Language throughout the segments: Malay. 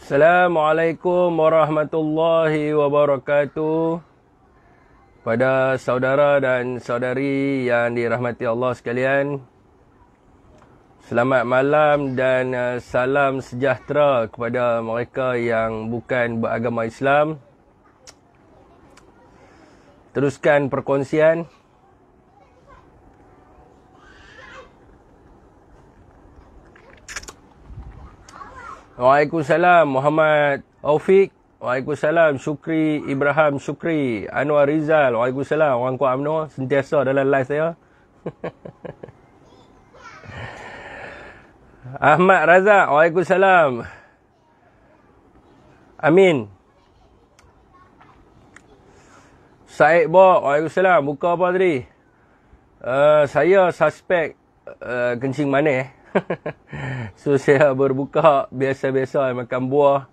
Assalamualaikum warahmatullahi wabarakatuh. Pada saudara dan saudari yang dirahmati Allah sekalian, selamat malam dan salam sejahtera kepada mereka yang bukan beragama Islam. Teruskan perkongsian. Waalaikumsalam Muhammad Afiq. Waalaikumsalam Syukri Ibrahim Syukri. Anwar Rizal. Waalaikumsalam orang kuat UMNO sentiasa dalam live saya. Ahmad Razak. Waalaikumsalam. Amin. Said Bok. Waalaikumsalam. Buka apa tadi? Saya suspek kencing manis. So saya berbuka biasa-biasa makan buah,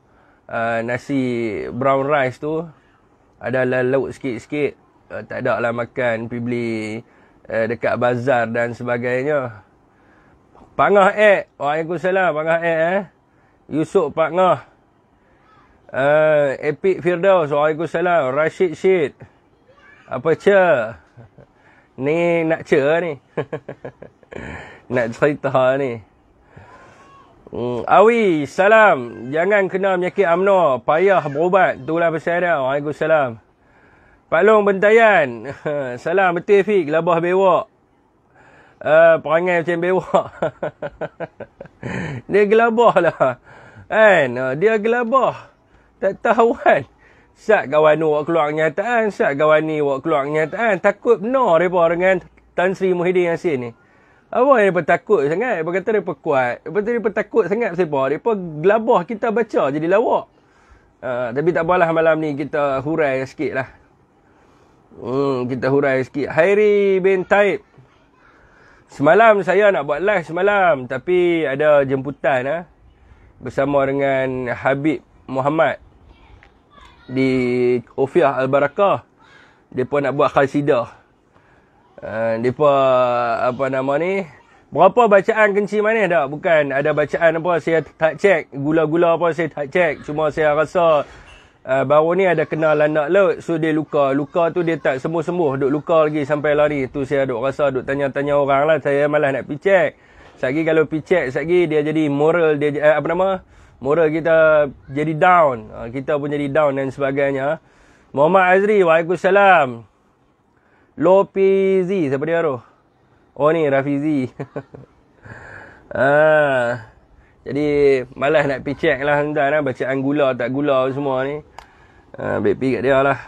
nasi brown rice tu, adalah lauk sikit-sikit, tak ada lah makan pergi beli dekat bazar dan sebagainya. Pangah Waalaikumsalam Pangah Yusuf Pangah. Epic Firdaus. Waalaikumsalam Rashid Syed. Apa cer? Ni nak cer ni. Nak cerita ni. Awi, salam. Jangan kena penyakit UMNO. Payah berubat. Itulah pasal dia. Waalaikumsalam. Pak Long Bentayan. Salam, betul Fik. Labah bewak. Perangai macam bewak. Dia gelabah lah. Kan? Dia gelabah. Tak tahu kan. Sat kawan ni awak keluar kenyataan. Sat kawan ni awak keluar kenyataan. Takut benar mereka dengan Tan Sri Muhyiddin Yassin ni. Apa yang mereka takut sangat? Mereka kata mereka kuat. Lepas tu mereka takut sangat siapa? Mereka gelabah kita baca jadi lawak. Tapi tak apalah, malam ni kita hurai sikit lah. Kita hurai sikit. Hairi bin Taib. Semalam saya nak buat live semalam. Tapi ada jemputan bersama dengan Habib Muhammad di Ofiah Al-Barakah. Mereka nak buat khasidah. Mereka apa nama ni, berapa bacaan kencing manis dah? Bukan ada bacaan apa saya tak cek, gula-gula apa saya tak cek. Cuma saya rasa baru ni ada kena landak laut. So dia luka tu dia tak sembuh-sembuh, duk luka lagi sampai lari. Tu saya duk rasa duk tanya-tanya orang lah. Saya malas nak pergi cek. Satgi kalau pergi cek, satgi dia jadi moral dia moral kita jadi down. Kita pun jadi down dan sebagainya. Muhammad Azri. Waalaikumsalam. Lopi Z, siapa dia tu? Oh ni Rafizi. Jadi malas nak pergi check lah hendak bacaan gula tak gula semua ni. Baik pergi kat dia lah.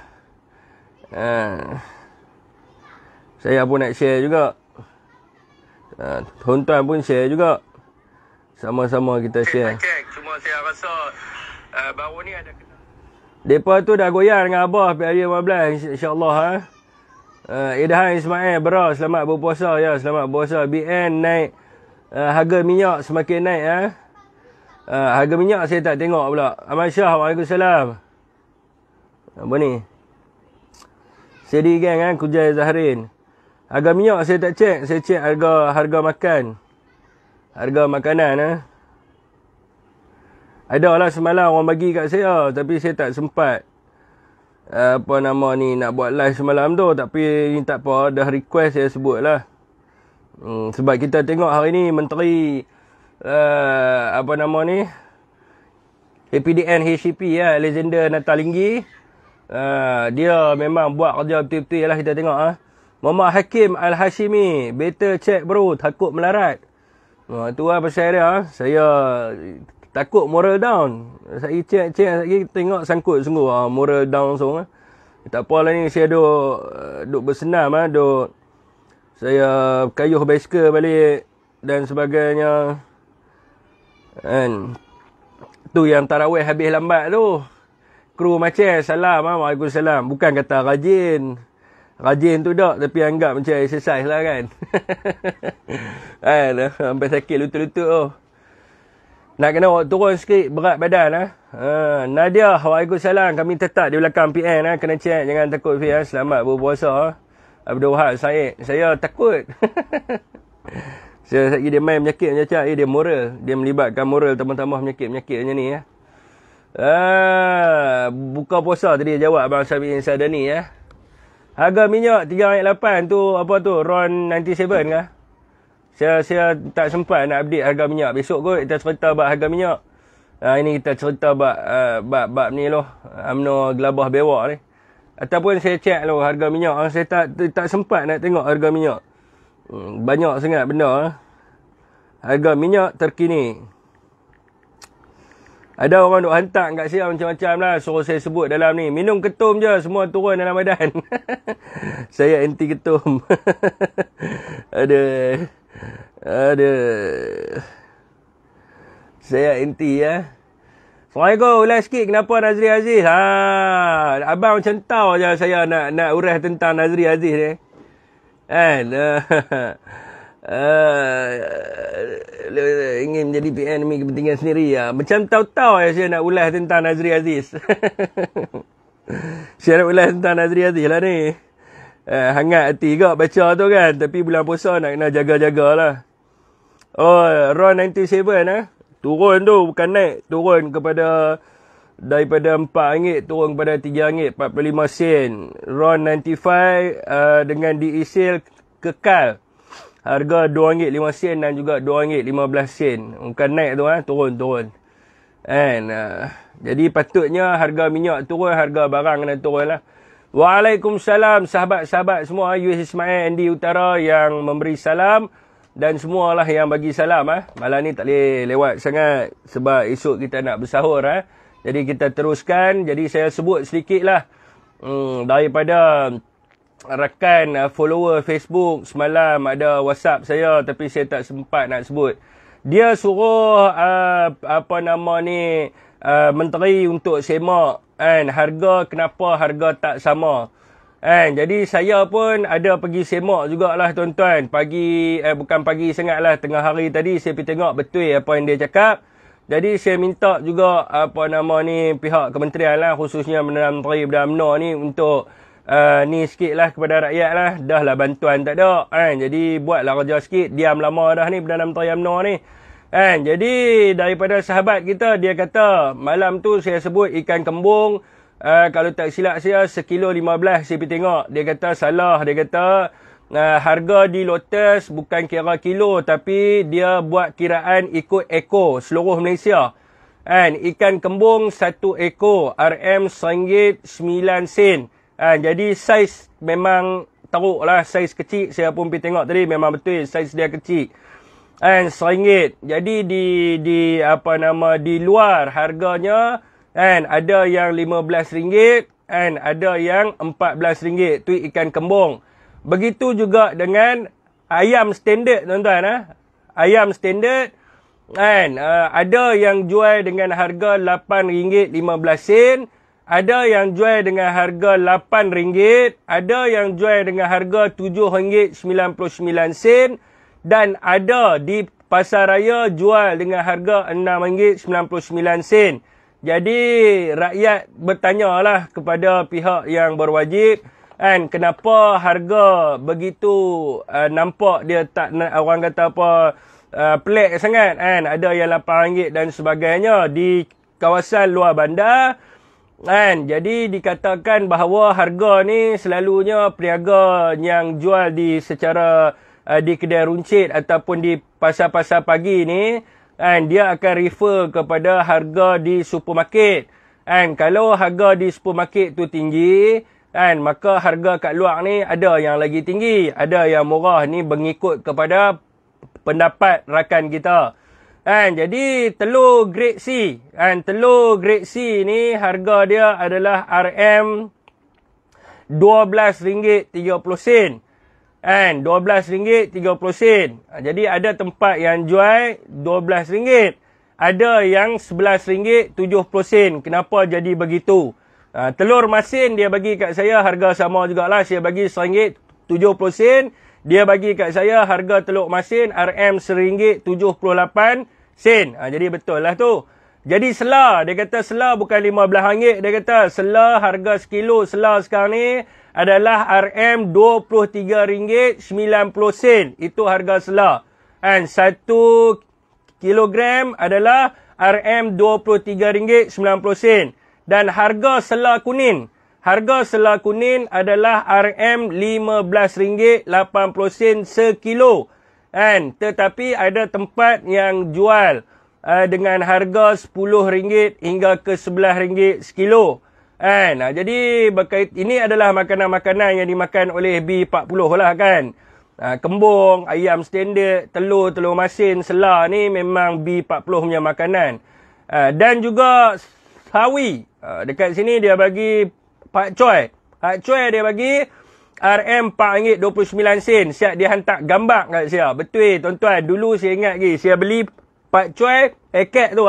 Saya pun nak share juga. Tuan-tuan pun share juga. Sama-sama kita share. Cuma saya rasa baru ni ada depa tu dah goyang dengan Abah hari 15 insya-Allah Edahan Ismail Bera, selamat berpuasa ya, selamat berpuasa. BN naik harga minyak semakin naik harga minyak saya tak tengok pula. Amal Syah. Waalaikumsalam. Apa ni? Sedi gang Kujai Zahrin. Harga minyak saya tak cek, saya cek harga makan. Harga makanan Ada lah semalam orang bagi kat saya, tapi saya tak sempat apa nama ni nak buat live semalam tu. Tapi ni tak apa, dah request saya sebut lah. Sebab kita tengok hari ni Menteri apa nama ni APDN HCP Alexander Natalinggi, dia memang buat kerja betul-betul lah. Kita tengok Muhammad Hakim Al-Hashimi, better check bro, takut melarat. Tu lah pasal dia. Saya takut moral down. Saya cek lagi tengok sangkut sungguh moral down so. Tak apalah ni, saya duk bersenam saya kayuh bicycle balik dan sebagainya. Kan. Tu yang tarawih habis lambat tu. Kru macam salam Waalaikumsalam. Bukan kata rajin. Rajin tu tak, tapi anggap macam exercise lah kan. Sampai sakit lutut-lutut tu. Nak kena turun sikit berat badan Nadia. Waalaikumsalam. Kami tetap di belakang PN kena check, jangan takut Fih. Selamat berpuasa. Abdul Wahab Syed. Saya takut. Saya lagi dia main penyakit macam dia moral. Dia melibatkan moral tambah-tambah penyakit-penyakit macam ni Buka puasa tadi jawab Abang Syafiq Sadani ya. Harga minyak 3.8 tu apa tu? RON 97 kah? Saya tak sempat nak update harga minyak. Besok kot kita cerita bab harga minyak. Ini kita cerita bab ni loh. UMNO gelabah bewak ni. Ataupun saya check loh harga minyak. Saya tak sempat nak tengok harga minyak. Banyak sangat benda. Harga minyak terkini. Ada orang duk hantar kat saya macam-macam lah. Suruh saya sebut dalam ni. Minum ketum je. Semua turun dalam badan. Saya anti ketum. Aduh. Saya anti ya. Assalamualaikum. Ulas sikit kenapa Nazri Aziz? Abang macam tahu je saya nak urah tentang Nazri Aziz ni. Kan? Ingin menjadi PN demi kepentingan sendiri ya. Macam tahu-tahu ya saya nak ulas tentang Nazri Aziz. Saya nak ulas tentang Nazri Aziz lah ni. Hangat hati ke baca tu kan. Tapi bulan puasa nak kena jaga-jaga lah. RON 97 turun tu bukan naik. Turun daripada RM4 turun kepada RM3.45. RON 95 dengan diisil kekal. Harga RM2.05 dan juga RM2.15. Bukan naik tu turun. Jadi patutnya harga minyak turun, harga barang kena turun lah. Waalaikumsalam sahabat-sahabat semua. Yus Ismail Andy Utara yang memberi salam. Dan semualah yang bagi salam. Malam ni tak boleh lewat sangat. Sebab esok kita nak bersahur. Jadi kita teruskan. Jadi saya sebut sedikit lah. Daripada rakan follower Facebook semalam ada WhatsApp saya tapi saya tak sempat nak sebut. Dia suruh menteri untuk semak harga, kenapa harga tak sama. Jadi saya pun ada pergi semak jugalah tuan-tuan. Bukan pagi sangat lah, tengah hari tadi saya pergi tengok betul apa yang dia cakap. Jadi saya minta juga pihak kementerian lah, khususnya Menteri Bedah UMNO ni untuk ni sikit lah kepada rakyat lah. Dah lah bantuan tak ada. Jadi buatlah kerja sikit. Diam lama dah ni Perdana Menteri UMNO ni. Jadi daripada sahabat kita, dia kata malam tu saya sebut ikan kembung. Kalau tak silap saya sekilo 15 saya pergi tengok. Dia kata salah. Dia kata harga di Lotus bukan kira kilo tapi dia buat kiraan ikut ekor seluruh Malaysia. Ikan kembung 1 ekor RM RM1.09. Jadi saiz memang teruk lah, saiz kecil. Saya pun pergi tengok tadi, memang betul saiz dia kecil. RM1. Jadi di luar harganya ada yang RM15, ada yang RM14. Tu ikan kembung. Begitu juga dengan ayam standard tuan-tuan. Ayam standard ada yang jual dengan harga RM8.15. Ada yang jual dengan harga RM8, ada yang jual dengan harga RM7.99 dan ada di pasar raya jual dengan harga RM6.99. Jadi rakyat bertanyalah kepada pihak yang berwajib kenapa harga begitu nampak dia tak orang kata pelik sangat ada yang RM8 dan sebagainya di kawasan luar bandar. Jadi dikatakan bahawa harga ni selalunya peniaga yang jual di kedai runcit ataupun di pasar-pasar pagi ni dia akan refer kepada harga di supermarket. Kalau harga di supermarket tu tinggi maka harga kat luar ni ada yang lagi tinggi, ada yang murah. Ni mengikut kepada pendapat rakan kita. Jadi telur grade C. Telur grade C ni harga dia adalah RM RM12.30. RM12.30. Jadi ada tempat yang jual RM12. Ada yang RM11.70. Kenapa jadi begitu? Telur masin dia bagi kat saya harga sama jugalah. Saya bagi RM1.70. Dia bagi kat saya harga telur masin RM1.78. Jadi betul lah tu. Jadi selah, dia kata selah bukan RM15. Dia kata selah harga sekilo selah sekarang ni adalah RM23.90. Itu harga selah. 1 kilogram adalah RM23.90. Dan harga sela kuning. Harga sela kuning adalah RM15.80 sekilo. Tetapi ada tempat yang jual dengan harga RM10 hingga ke RM11 sekilo. Jadi ini adalah makanan-makanan yang dimakan oleh B40 lah kan. Kembung, ayam standard, telur masin, sela ni memang B40 punya makanan. Dan juga sawi. Dekat sini dia bagi pak choy. Pak choy dia bagi RM4.29. Siap dia hantar gambar kat saya. Betul tuan-tuan. Dulu saya ingat lagi. Saya beli pak choy paket tu.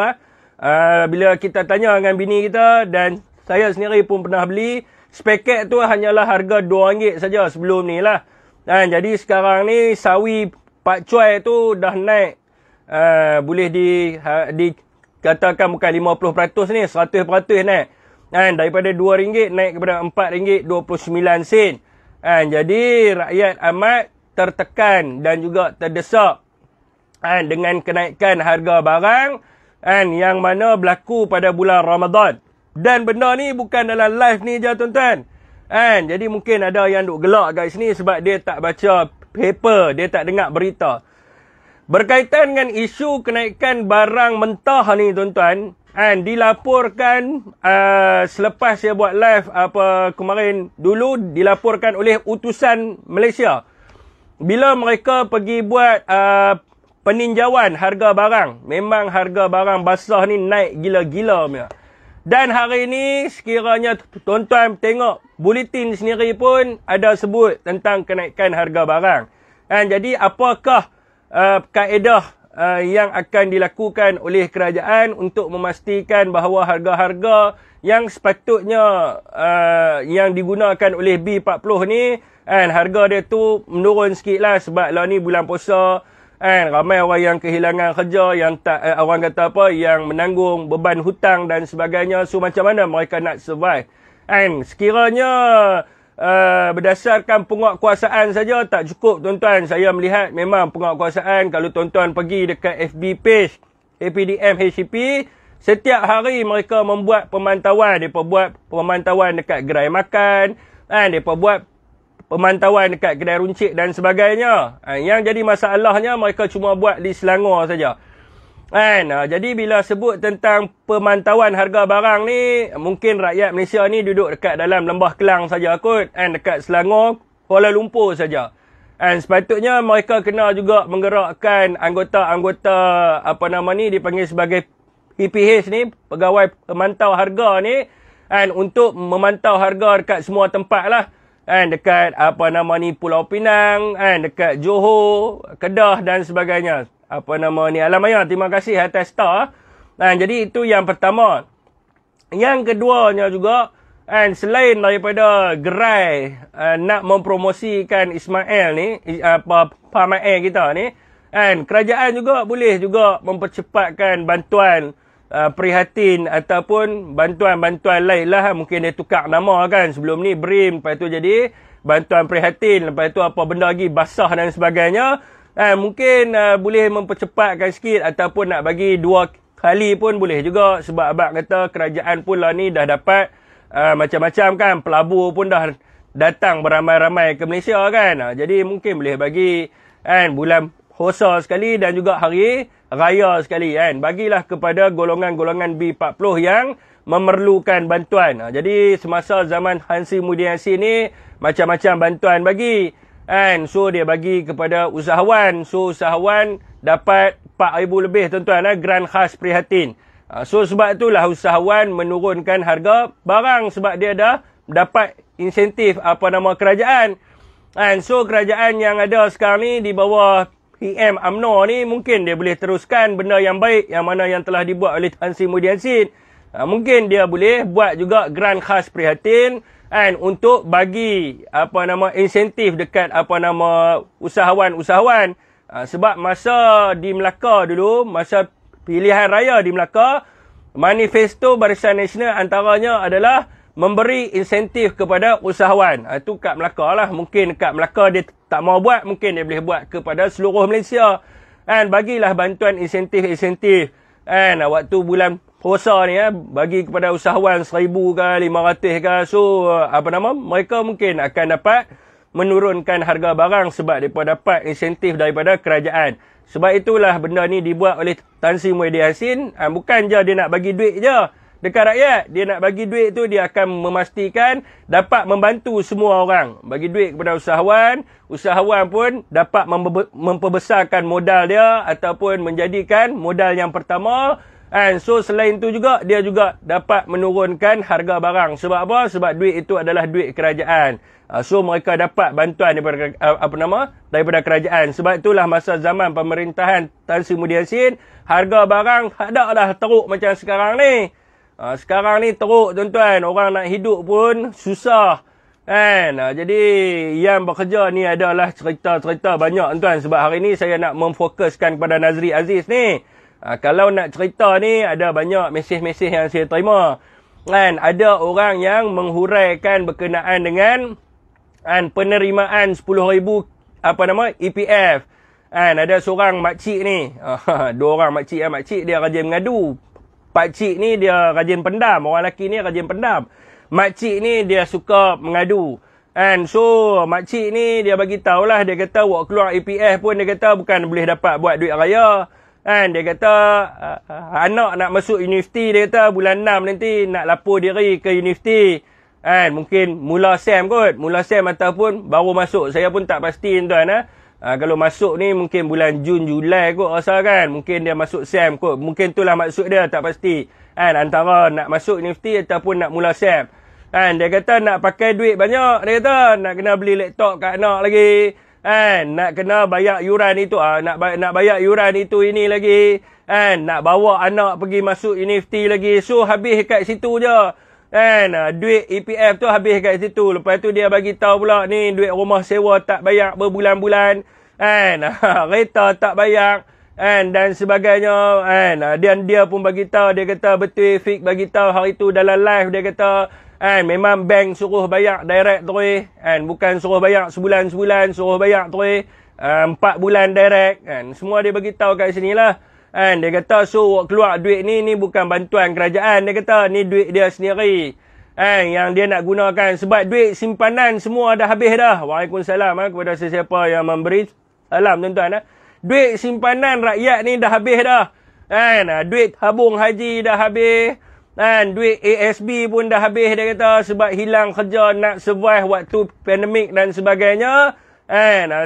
Bila kita tanya dengan bini kita dan saya sendiri pun pernah beli. Sepaket tu hanyalah harga RM2 saja sebelum ni lah. Jadi sekarang ni sawi pak choy tu dah naik. Boleh dikatakan bukan 50% ni. 100% naik. Daripada RM2 naik kepada RM4.29. Jadi rakyat amat tertekan dan juga terdesak dengan kenaikan harga barang yang mana berlaku pada bulan Ramadan. Dan benda ni bukan dalam live ni je tuan-tuan. Jadi mungkin ada yang duk gelak kat sini sebab dia tak baca paper, dia tak dengar berita. Berkaitan dengan isu kenaikan barang mentah ni tuan-tuan, dilaporkan selepas saya buat live kemarin dulu, dilaporkan oleh utusan Malaysia. Bila mereka pergi buat peninjauan harga barang, memang harga barang basah ni naik gila-gila punya. Dan hari ni sekiranya tuan-tuan tengok buletin sendiri pun ada sebut tentang kenaikan harga barang. Jadi apakah kaedah yang akan dilakukan oleh kerajaan untuk memastikan bahawa harga-harga yang sepatutnya yang digunakan oleh B40 ni, harga dia tu menurun sikit lah sebab lah ni bulan puasa. Ramai orang yang kehilangan kerja, yang tak orang kata apa, yang menanggung beban hutang dan sebagainya. So macam mana mereka nak survive? Sekiranya berdasarkan penguatkuasaan saja tak cukup tuan-tuan. Saya melihat memang penguatkuasaan, kalau tuan-tuan pergi dekat FB page APDM HCP, setiap hari mereka membuat pemantauan. Mereka buat pemantauan dekat gerai makan, mereka buat pemantauan dekat kedai runcit dan sebagainya. Yang jadi masalahnya mereka cuma buat di Selangor saja. Jadi bila sebut tentang pemantauan harga barang ni, mungkin rakyat Malaysia ni duduk dekat dalam Lembah Kelang saja kot, dekat Selangor, Kuala Lumpur saja. Sepatutnya mereka kena juga menggerakkan anggota-anggota dipanggil sebagai PPH ni, pegawai pemantau harga ni, untuk memantau harga dekat semua tempat lah. Dekat Pulau Pinang, dekat Johor, Kedah dan sebagainya. Alam Ayah, terima kasih atas star. Jadi itu yang pertama. Yang keduanya juga, selain daripada gerai nak mempromosikan Ismail ni, Pamael kita ni, kerajaan juga boleh juga mempercepatkan bantuan prihatin ataupun bantuan-bantuan lain lah. Mungkin dia tukar nama kan. Sebelum ni BRIM, lepas tu jadi bantuan prihatin, lepas tu apa benda lagi, basah dan sebagainya. Mungkin boleh mempercepatkan sikit ataupun nak bagi 2 kali pun boleh juga. Sebab abang kata kerajaan pula ni dah dapat macam-macam kan. Pelabur pun dah datang beramai-ramai ke Malaysia kan. Jadi mungkin boleh bagi bulan puasa sekali dan juga hari raya sekali bagilah kepada golongan-golongan B40 yang memerlukan bantuan. Jadi semasa zaman Tan Sri Muhyiddin Yassin ni macam-macam bantuan bagi. So dia bagi kepada usahawan. So usahawan dapat 4,000 lebih tuan-tuan grant khas prihatin. So sebab itulah usahawan menurunkan harga barang sebab dia dah dapat insentif kerajaan. So kerajaan yang ada sekarang ni di bawah PM UMNO ni mungkin dia boleh teruskan benda yang baik yang mana yang telah dibuat oleh Tan Sri Muhyiddin Yassin. Mungkin dia boleh buat juga grant khas prihatin untuk bagi insentif dekat usahawan-usahawan. Sebab masa di Melaka dulu, masa pilihan raya di Melaka, manifesto Barisan Nasional antaranya adalah memberi insentif kepada usahawan. Itu kat Melaka lah. Mungkin kat Melaka dia tak mau buat, mungkin dia boleh buat kepada seluruh Malaysia. Bagilah bantuan insentif-insentif Waktu bulan puasa ni bagi kepada usahawan 1,000 ke 500 ke. So mereka mungkin akan dapat menurunkan harga barang sebab mereka dapat insentif daripada kerajaan. Sebab itulah benda ni dibuat oleh Tan Sri Muhyiddin Yassin. Bukan je dia nak bagi duit je dekat rakyat. Dia nak bagi duit tu, dia akan memastikan dapat membantu semua orang. Bagi duit kepada usahawan. Usahawan pun dapat memperbesarkan modal dia ataupun menjadikan modal yang pertama. So selain tu juga, dia juga dapat menurunkan harga barang. Sebab apa? Sebab duit itu adalah duit kerajaan. So mereka dapat bantuan daripada kerajaan. Sebab itulah masa zaman pemerintahan Tan Sri Muhyiddin Yassin, harga barang tak ada lah teruk macam sekarang ni. Sekarang ni teruk tuan-tuan. Orang nak hidup pun susah. Jadi yang bekerja ni adalah cerita-cerita banyak tuan-tuan. Sebab hari ni saya nak memfokuskan kepada Nazri Aziz ni. Kalau nak cerita ni, ada banyak mesej-mesej yang saya terima. Ada orang yang menghuraikan berkenaan dengan penerimaan 10,000 EPF. Ada seorang makcik ni. Dua orang makcik. Makcik dia rajin mengadu. Pakcik ni dia rajin pendam. Orang lelaki ni rajin pendam. Makcik ni dia suka mengadu. So makcik ni dia bagi tahulah, dia kata buat keluar EPF pun dia kata bukan boleh dapat buat duit raya. Dia kata anak nak masuk universiti, dia kata bulan 6 nanti nak lapor diri ke universiti. Mungkin mula SEM kot. Mula SEM ataupun baru masuk. Saya pun tak pasti tuan. Kalau masuk ni mungkin bulan Jun, Julai kot rasa kan. Mungkin dia masuk SEM kot. Mungkin itulah maksud dia, tak pasti. Antara nak masuk universiti ataupun nak mula SEM. Dia kata nak pakai duit banyak. Dia kata nak kena beli laptop kat anak lagi. Nak kena bayar yuran itu. Nak bayar yuran itu ini lagi. Nak bawa anak pergi masuk universiti lagi. So habis kat situ je. Duit EPF tu habis kat situ. Lepas tu dia bagi tahu pula ni duit rumah sewa tak bayar berbulan-bulan. Kereta tak bayar. Dan sebagainya. Dan dia pun bagi tahu, dia kata betul Fik bagi tahu hari tu dalam live, dia kata memang bank suruh bayar direct terus. Bukan suruh bayar sebulan-sebulan, suruh bayar terus 4 bulan direct. Semua dia bagi tahu kat sini lah. Dia kata so keluar duit ni bukan bantuan kerajaan. Dia kata ni duit dia sendiri. Yang dia nak gunakan. Sebab duit simpanan semua dah habis dah. Waalaikumsalam kepada sesiapa yang memberi salam tuan-tuan. Duit simpanan rakyat ni dah habis dah. Duit tabung haji dah habis. Duit ASB pun dah habis dia kata. Sebab hilang kerja nak survive waktu pandemik dan sebagainya.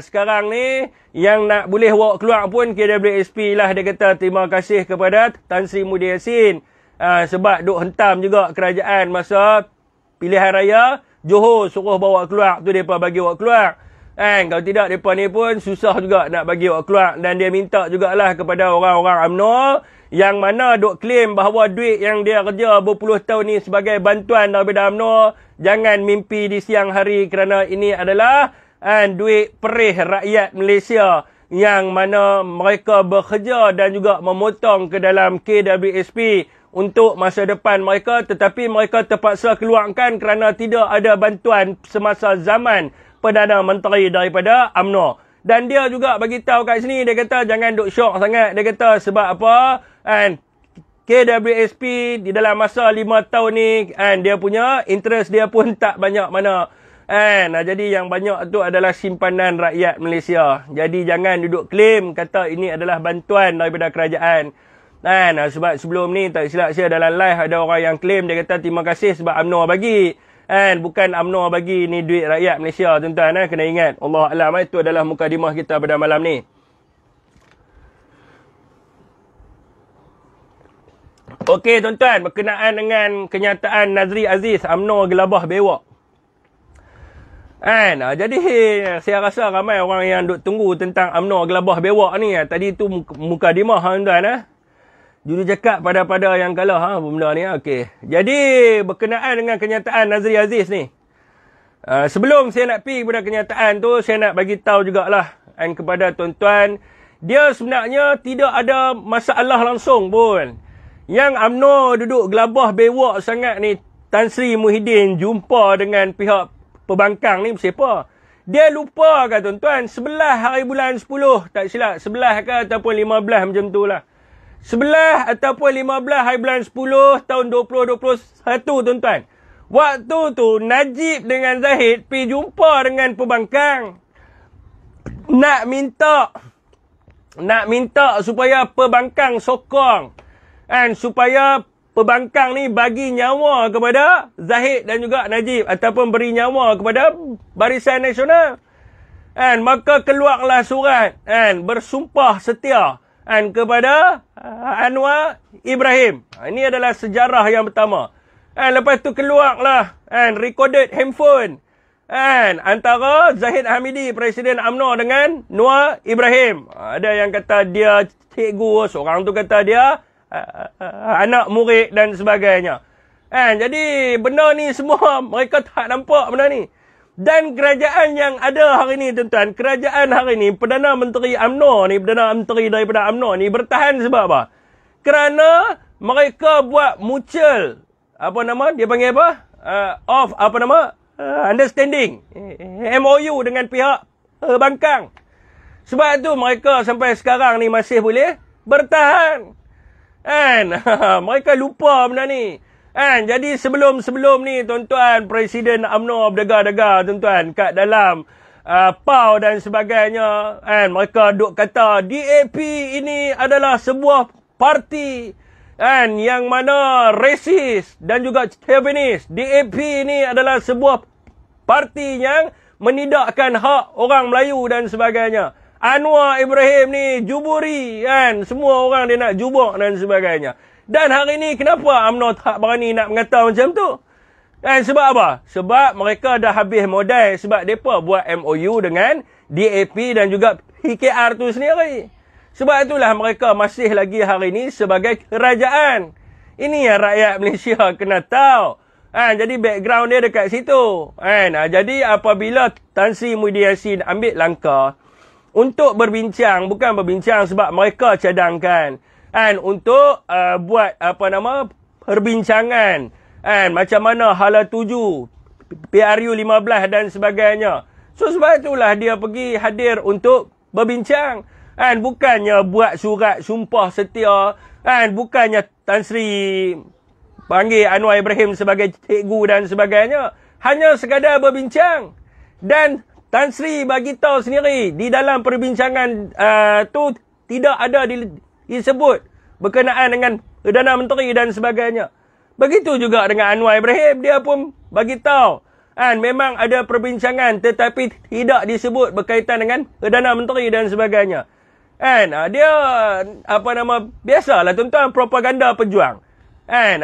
Sekarang ni yang nak boleh bawa keluar pun KWSP lah. Dia kata terima kasih kepada Tan Sri Muhyiddin Yassin. Sebab duk hentam juga kerajaan masa pilihan raya. Johor suruh bawa keluar tu mereka bagi bawa keluar. Kalau tidak mereka ni pun susah juga nak bagi bawa keluar. Dan dia minta jugalah kepada orang-orang UMNO yang mana duk claim bahawa duit yang dia kerja berpuluh tahun ni sebagai bantuan daripada UMNO, jangan mimpi di siang hari kerana ini adalah duit perih rakyat Malaysia yang mana mereka bekerja dan juga memotong ke dalam KWSP untuk masa depan mereka, tetapi mereka terpaksa keluarkan kerana tidak ada bantuan semasa zaman Perdana Menteri daripada UMNO. Dan dia juga bagi tahu kat sini, dia kata jangan duk syok sangat. Dia kata sebab apa? KWSP di dalam masa 5 tahun ni dia punya interest dia pun tak banyak mana. Jadi yang banyak tu adalah simpanan rakyat Malaysia. Jadi jangan duduk claim kata ini adalah bantuan daripada kerajaan. Sebab sebelum ni tak silap saya dalam live ada orang yang claim, dia kata terima kasih sebab UMNO bagi. Bukan UMNO bagi, ni duit rakyat Malaysia tuan-tuan. Kena ingat. Allah Alam, itu adalah mukadimah kita pada malam ni. Okey tuan-tuan, berkenaan dengan kenyataan Nazri Aziz, UMNO gelabah bewak. Jadi saya rasa ramai orang yang duk tunggu tentang UMNO gelabah bewak ni. Tadi tu mukadimah tuan-tuan. Juru cakap pada yang kalah benda ni. Okey. Jadi berkenaan dengan kenyataan Nazri Aziz ni. Sebelum saya nak pergi kepada kenyataan tu, saya nak bagi tahu jugalah kepada tuan-tuan, dia sebenarnya tidak ada masalah langsung pun. Yang UMNO duduk gelabah bewak sangat ni, Tan Sri Muhyiddin jumpa dengan pihak pembangkang ni siapa? Dia lupa ke tuan-tuan, 11 hari bulan 10, tak silap, 11 ke ataupun 15 macam tu lah. 11 ataupun 15 hari bulan 10 tahun 2021 tuan-tuan. Waktu tu Najib dengan Zahid pergi jumpa dengan pembangkang. Nak minta supaya pembangkang sokong. Dan supaya pembangkang ni bagi nyawa kepada Zahid dan juga Najib. Ataupun beri nyawa kepada Barisan Nasional. Dan maka keluarlah surat bersumpah setia kepada Anwar Ibrahim. Ini adalah sejarah yang pertama. Lepas tu keluarlah recorded handphone antara Zahid Hamidi, Presiden UMNO, dengan Anwar Ibrahim. Ada yang kata dia cikgu, seorang tu kata dia anak murid dan sebagainya. Jadi benda ni semua mereka tak nampak benda ni. Dan kerajaan yang ada hari ni tuan-tuan, kerajaan hari ni, Perdana Menteri UMNO ni, Perdana Menteri daripada UMNO ni bertahan sebab apa? Kerana mereka buat mutual, dia panggil apa? Understanding, MOU dengan pihak pembangkang. Sebab tu mereka sampai sekarang ni masih boleh bertahan. Mereka lupa benda ni. Jadi sebelum ni tuan-tuan, Presiden UMNO berdegar-degar tuan-tuan kat dalam PAU dan sebagainya, mereka duk kata DAP ini adalah sebuah parti yang mana resis dan juga chauvinis. DAP ini adalah sebuah parti yang menidakkan hak orang Melayu dan sebagainya. Anwar Ibrahim ni juburi, semua orang dia nak jubuk dan sebagainya. Dan hari ni kenapa UMNO tak berani nak mengata macam tu? Sebab apa? Sebab mereka dah habis modal. Sebab mereka buat MOU dengan DAP dan juga PKR tu sendiri. Sebab itulah mereka masih lagi hari ni sebagai kerajaan. Ini yang rakyat Malaysia kena tahu. Jadi background dia dekat situ. Jadi apabila Tan Sri Muhyiddin Yassin ambil langkah untuk berbincang, bukan berbincang sebab mereka cadangkan, untuk buat perbincangan macam mana hala tuju PRU 15 dan sebagainya. So sebab itulah dia pergi hadir untuk berbincang. Bukannya buat surat sumpah setia, bukannya Tan Sri panggil Anwar Ibrahim sebagai cikgu dan sebagainya. Hanya sekadar berbincang. Dan Tan Sri bagi tahu sendiri di dalam perbincangan tu tidak ada disebut berkenaan dengan Perdana Menteri dan sebagainya. Begitu juga dengan Anwar Ibrahim, dia pun bagi tahu memang ada perbincangan tetapi tidak disebut berkaitan dengan Perdana Menteri dan sebagainya. Dia biasalah tuan-tuan, propaganda pejuang.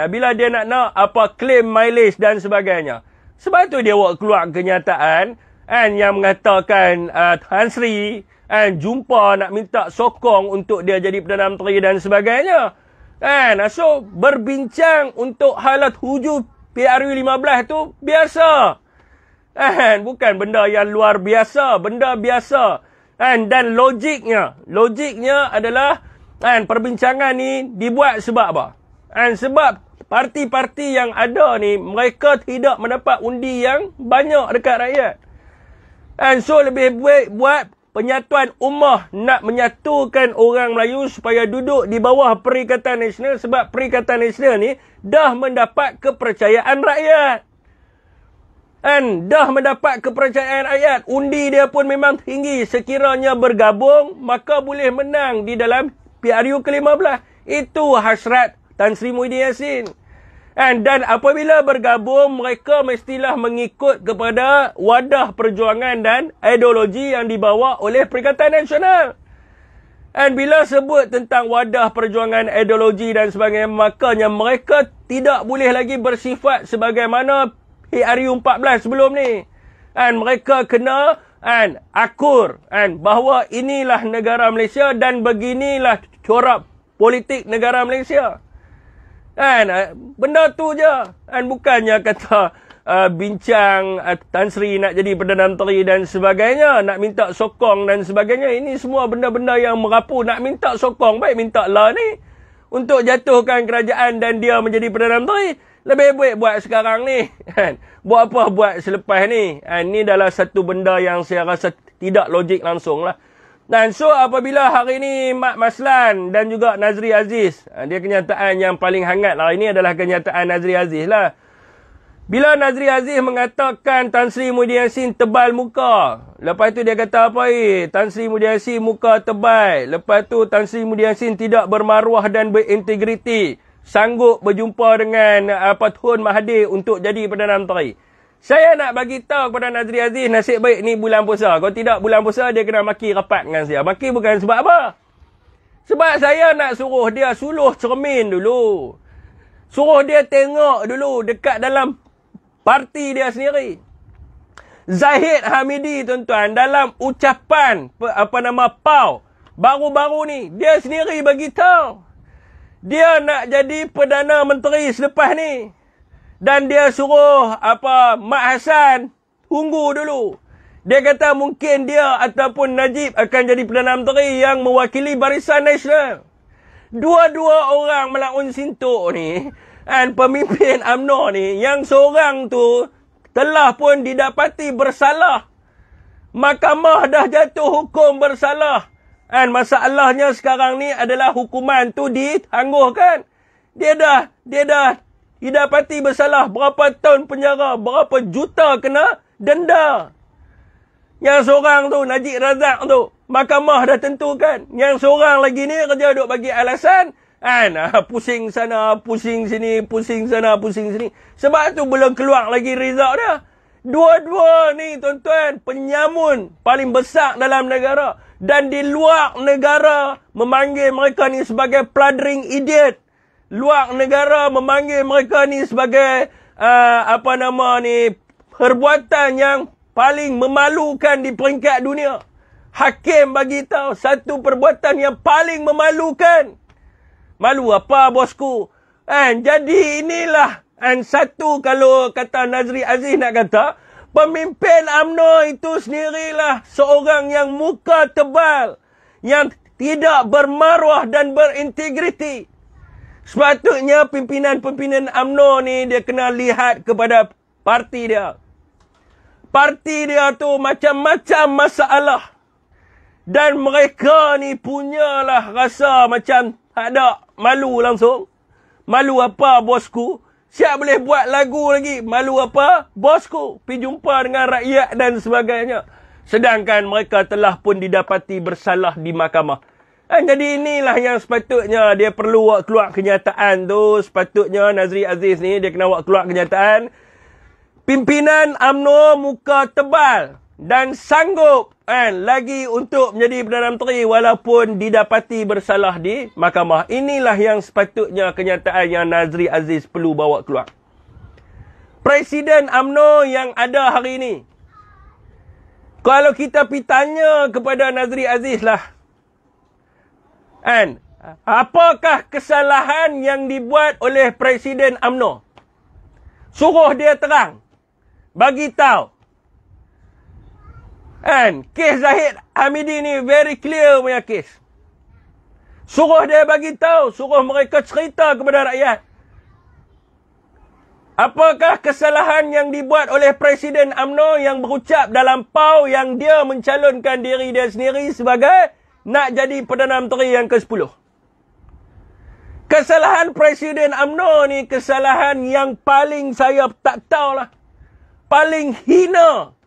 Bila dia nak claim mileage dan sebagainya. Sebab tu dia buat keluar kenyataan yang mengatakan Tan Sri jumpa nak minta sokong untuk dia jadi Perdana Menteri dan sebagainya. So berbincang untuk halat tuju PRU 15 tu biasa. Bukan benda yang luar biasa, benda biasa. Dan logiknya adalah perbincangan ni dibuat sebab apa? Sebab parti-parti yang ada ni mereka tidak mendapat undi yang banyak dekat rakyat. So lebih baik buat penyatuan ummah, nak menyatukan orang Melayu supaya duduk di bawah Perikatan Nasional, sebab Perikatan Nasional ni dah mendapat kepercayaan rakyat. Dah mendapat kepercayaan rakyat. Undi dia pun memang tinggi. Sekiranya bergabung, maka boleh menang di dalam PRU ke-15. Itu hasrat Tan Sri Muhyiddin Yassin. Dan apabila bergabung, mereka mestilah mengikut kepada wadah perjuangan dan ideologi yang dibawa oleh Perikatan Nasional. Bila sebut tentang wadah perjuangan, ideologi dan sebagainya, makanya mereka tidak boleh lagi bersifat sebagaimana PRU 14 sebelum ni. Mereka kena akur bahawa inilah negara Malaysia dan beginilah corak politik negara Malaysia. Benda tu je. Bukannya kata bincang Tan Sri nak jadi Perdana Menteri dan sebagainya, nak minta sokong dan sebagainya. Ini semua benda-benda yang merapu. Nak minta sokong, baik minta lah ni untuk jatuhkan kerajaan dan dia menjadi Perdana Menteri. Lebih baik buat sekarang ni. Buat apa buat selepas ni? Ni adalah satu benda yang saya rasa tidak logik langsung lah. Dan so apabila hari ini Mak Maslan dan juga Nazri Aziz, dia kenyataan yang paling hangat hari ini adalah kenyataan Nazri Aziz lah. Bila Nazri Aziz mengatakan Tan Sri Muhyiddin Yassin tebal muka. Lepas tu dia kata apa? Tan Sri Muhyiddin Yassin muka tebal. Lepas tu Tan Sri Muhyiddin Yassin tidak bermaruah dan berintegriti. Sanggup berjumpa dengan Tun Mahathir untuk jadi Perdana Menteri. Saya nak bagi tahu kepada Nazri Aziz, nasib baik ni bulan puasa. Kalau tidak bulan puasa, dia kena maki rapat dengan saya. Maki bukan sebab apa? Sebab saya nak suruh dia suluh cermin dulu. Suruh dia tengok dulu dekat dalam parti dia sendiri. Zahid Hamidi, tuan-tuan, dalam ucapan PAU baru-baru ni, dia sendiri bagi tahu dia nak jadi Perdana Menteri selepas ni. Dan dia suruh Mak Hassan tunggu dulu. Dia kata mungkin dia ataupun Najib akan jadi Perdana Menteri yang mewakili Barisan Nasional. Dua-dua orang melaun sintuk ni, dan pemimpin UMNO ni, yang seorang tu telah pun didapati bersalah. Mahkamah dah jatuh hukum bersalah. Dan masalahnya sekarang ni adalah hukuman tu ditangguhkan. Dia dah didapati bersalah, berapa tahun penjara, berapa juta kena denda. Yang seorang tu, Najib Razak tu, mahkamah dah tentukan. Yang seorang lagi ni kerja duk bagi alasan, pusing sana, pusing sini, pusing sana, pusing sini. Sebab tu belum keluar lagi result dia. Dua-dua ni, tuan-tuan, penyamun paling besar dalam negara. Dan di luar negara memanggil mereka ni sebagai plundering idiot. Luar negara memanggil mereka ni sebagai perbuatan yang paling memalukan di peringkat dunia. Hakim bagi tahu satu perbuatan yang paling memalukan. Malu apa bosku? Jadi inilah satu, kalau kata Nazri Aziz nak kata, pemimpin UMNO itu sendirilah seorang yang muka tebal, yang tidak bermaruah dan berintegriti. Sepatutnya pimpinan-pimpinan UMNO ni dia kena lihat kepada parti dia. Parti dia tu macam-macam masalah. Dan mereka ni punyalah rasa macam tak ada malu langsung. Malu apa bosku? Siap boleh buat lagu lagi. Malu apa bosku? Pergi jumpa dengan rakyat dan sebagainya. Sedangkan mereka telah pun didapati bersalah di mahkamah. Jadi inilah yang sepatutnya dia perlu buat keluar kenyataan tu. Sepatutnya Nazri Aziz ni dia kena buat keluar kenyataan. Pimpinan UMNO muka tebal dan sanggup lagi untuk menjadi Perdana Menteri walaupun didapati bersalah di mahkamah. Inilah yang sepatutnya kenyataan yang Nazri Aziz perlu bawa keluar. Presiden UMNO yang ada hari ini, kalau kita pergi tanya kepada Nazri Aziz lah, apakah kesalahan yang dibuat oleh Presiden UMNO? Suruh dia terang. Bagi tahu. Kes Zahid Hamidi ni very clear punya kes. Suruh dia bagi tahu. Suruh mereka cerita kepada rakyat. Apakah kesalahan yang dibuat oleh Presiden UMNO yang berucap dalam PAU yang dia mencalonkan diri dia sendiri sebagai nak jadi Perdana Menteri yang ke-10. Kesalahan Presiden UMNO ni kesalahan yang paling saya tak tahulah. Paling hina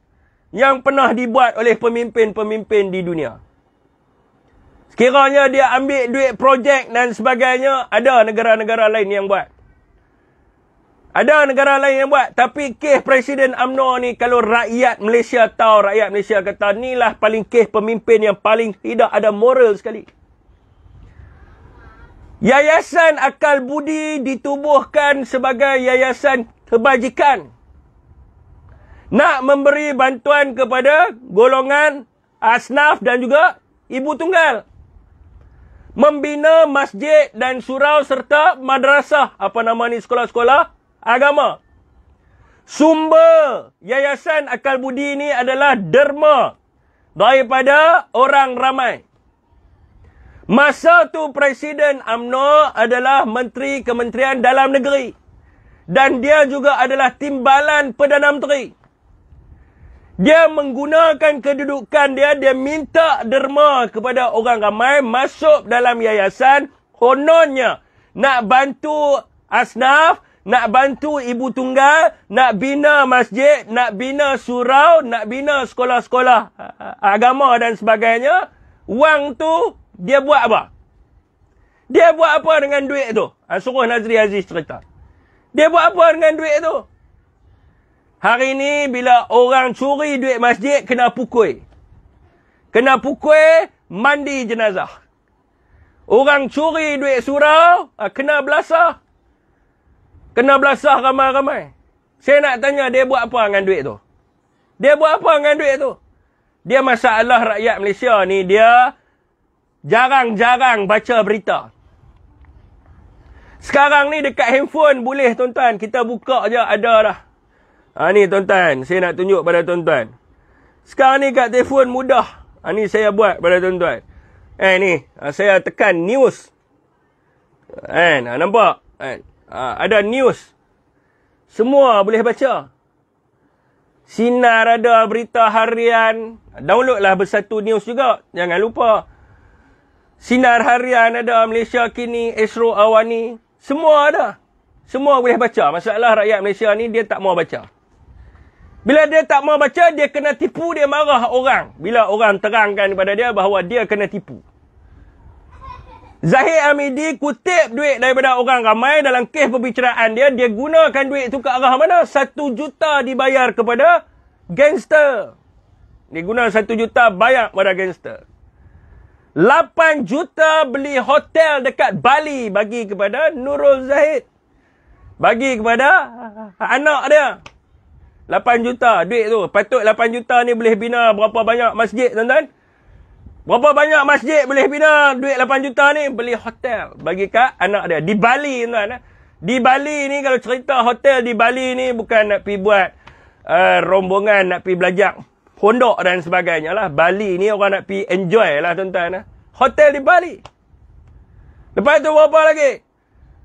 yang pernah dibuat oleh pemimpin-pemimpin di dunia. Sekiranya dia ambil duit projek dan sebagainya, ada negara-negara lain yang buat. Ada negara lain yang buat. Tapi kes Presiden UMNO ni, kalau rakyat Malaysia tahu, rakyat Malaysia kata, inilah paling kes pemimpin yang paling tidak ada moral sekali. Yayasan Akal Budi ditubuhkan sebagai yayasan kebajikan. Nak memberi bantuan kepada golongan asnaf dan juga ibu tunggal. Membina masjid dan surau serta madrasah. Sekolah-sekolah agama. Sumber Yayasan Akal Budi ini adalah derma daripada orang ramai. Masa tu Presiden UMNO adalah Menteri Kementerian Dalam Negeri. Dan dia juga adalah timbalan Perdana Menteri. Dia menggunakan kedudukan dia, dia minta derma kepada orang ramai masuk dalam yayasan. Kononnya nak bantu asnaf, nak bantu ibu tunggal, nak bina masjid, nak bina surau, nak bina sekolah-sekolah agama dan sebagainya. Wang tu dia buat apa? Dia buat apa dengan duit tu? Suruh Nazri Aziz cerita. Dia buat apa dengan duit tu? Hari ni bila orang curi duit masjid, kena pukul. Kena pukul, mandi jenazah. Orang curi duit surau, kena belasah. Kena belasah ramai-ramai. Saya nak tanya, dia buat apa dengan duit tu? Dia buat apa dengan duit tu? Dia masalah rakyat Malaysia ni, dia jarang-jarang baca berita. Sekarang ni dekat handphone boleh tuan-tuan, kita buka je ada dah. Ni tuan-tuan, saya nak tunjuk pada tuan-tuan. Sekarang ni kat telefon mudah. Ni saya buat pada tuan-tuan. Ni, saya tekan news. Nampak? Ada news. Semua boleh baca. Sinar ada, berita harian. Downloadlah Bersatu News juga. Jangan lupa. Sinar harian ada, Malaysia Kini, Esro Awani. Semua ada. Semua boleh baca. Masalah rakyat Malaysia ni, dia tak mau baca. Bila dia tak mau baca, dia kena tipu, dia marah orang. Bila orang terangkan kepada dia bahawa dia kena tipu. Zahid Hamidi kutip duit daripada orang ramai dalam kes perbicaraan dia. Dia gunakan duit tu ke arah mana? 1 juta dibayar kepada gangster. Dia guna 1 juta bayar kepada gangster. 8 juta beli hotel dekat Bali bagi kepada Nurul Zahid. Bagi kepada anak dia. 8 juta duit tu. Patut 8 juta ni boleh bina berapa banyak masjid, tuan-tuan? Berapa banyak masjid boleh bina duit 8 juta ni? Beli hotel bagi kat anak dia. Di Bali, tuan-tuan. Di Bali ni, kalau cerita hotel di Bali ni, bukan nak pergi buat rombongan, nak pergi belajar pondok dan sebagainya lah. Bali ni orang nak pergi enjoy lah, tuan-tuan. Hotel di Bali. Lepas tu berapa lagi?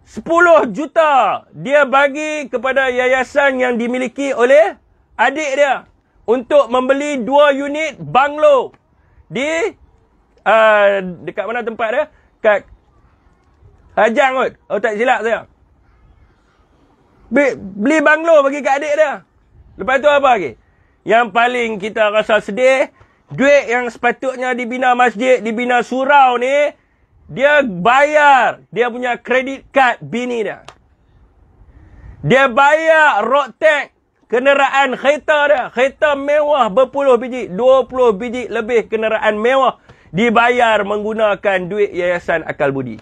10 juta dia bagi kepada yayasan yang dimiliki oleh adik dia untuk membeli 2 unit banglo di dekat mana tempat dia? Kat Hajang kot. Oh, tak silap saya. Beli banglo bagi kat adik dia. Lepas tu apa lagi? Yang paling kita rasa sedih, duit yang sepatutnya dibina masjid, dibina surau ni, dia bayar dia punya kredit kad bini dia. Dia bayar road tax kenderaan kereta dia. Kereta mewah berpuluh biji, 20 biji lebih kenderaan mewah dibayar menggunakan duit Yayasan Akal Budi.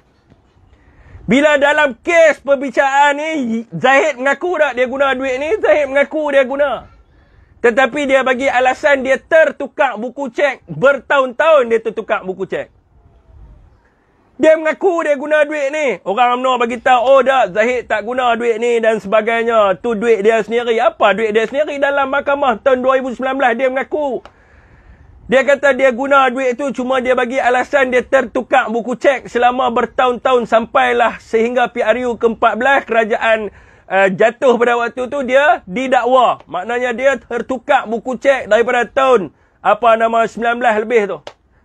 Bila dalam kes perbicaraan ni, Zahid mengaku tak dia guna duit ni? Zahid mengaku dia guna. Tetapi dia bagi alasan dia tertukar buku cek. Bertahun-tahun dia tertukar buku cek. Dia mengaku dia guna duit ni. Orang UMNO bagi tahu, oh dah Zahid tak guna duit ni dan sebagainya. Tu duit dia sendiri. Apa duit dia sendiri? Dalam mahkamah tahun 2019 dia mengaku. Dia kata dia guna duit tu, cuma dia bagi alasan dia tertukar buku cek selama bertahun-tahun sampailah sehingga PRU ke-14 kerajaan jatuh pada waktu tu dia didakwa. Maknanya dia tertukar buku cek daripada tahun 19 lebih tu.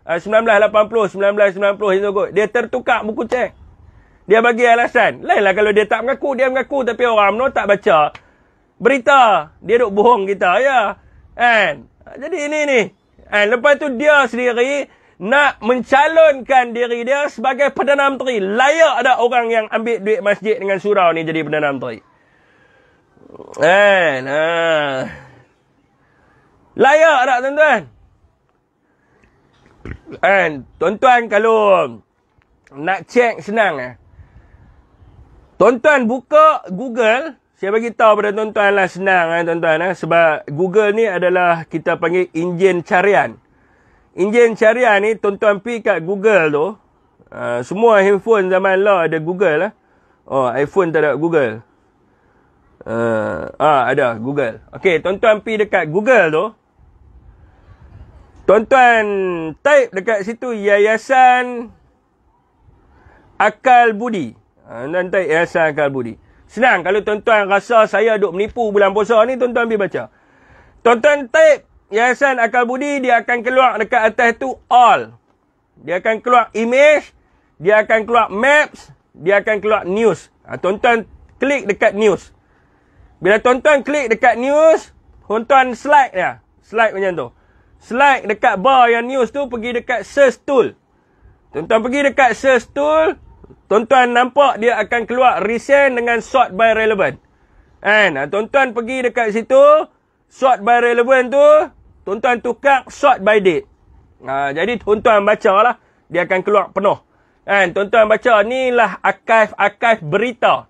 1980, 1990 itu kot. Dia tertukar buku cek. Dia bagi alasan. Lainlah kalau dia tak mengaku, dia mengaku tapi orang UMNO tak baca berita. Dia duk bohong kita ya. Kan? Jadi ini ni. Lepas tu dia sendiri nak mencalonkan diri dia sebagai Perdana Menteri. Layak ada orang yang ambil duit masjid dengan surau ni jadi Perdana Menteri. Layak tak tuan-tuan? Tuan-tuan kalau nak cek senang. Tuan-tuan buka Google. Saya bagi tahu pada tuan-tuan lah senang tuan-tuan. Sebab Google ni adalah kita panggil enjin carian. Enjin carian ni tuan-tuan pergi kat Google tu. Semua handphone zaman lah ada Google lah. Oh, iPhone tak ada Google. Ada Google. Okey, tuan-tuan pergi dekat Google tu. Tuan-tuan type dekat situ Yayasan Akal Budi. Tuan type Yayasan Akal Budi. Senang. Kalau tuan-tuan rasa saya duk menipu bulan puasa ni, tuan-tuan pergi baca. Tuan-tuan type Yayasan Akal Budi, dia akan keluar dekat atas tu all. Dia akan keluar image, dia akan keluar maps, dia akan keluar news. Tuan-tuan klik dekat news. Bila tuan-tuan klik dekat news, tuan-tuan slide dia. Slide macam tu. Slide dekat bar yang news tu, pergi dekat search tool. Tuan-tuan pergi dekat search tool, tuan-tuan nampak dia akan keluar recent dengan sort by relevant. Kan? Tuan-tuan pergi dekat situ, sort by relevant tu, tuan-tuan tukar sort by date. Jadi tuan-tuan baca lah, dia akan keluar penuh. Kan? Tuan-tuan baca, inilah archive berita.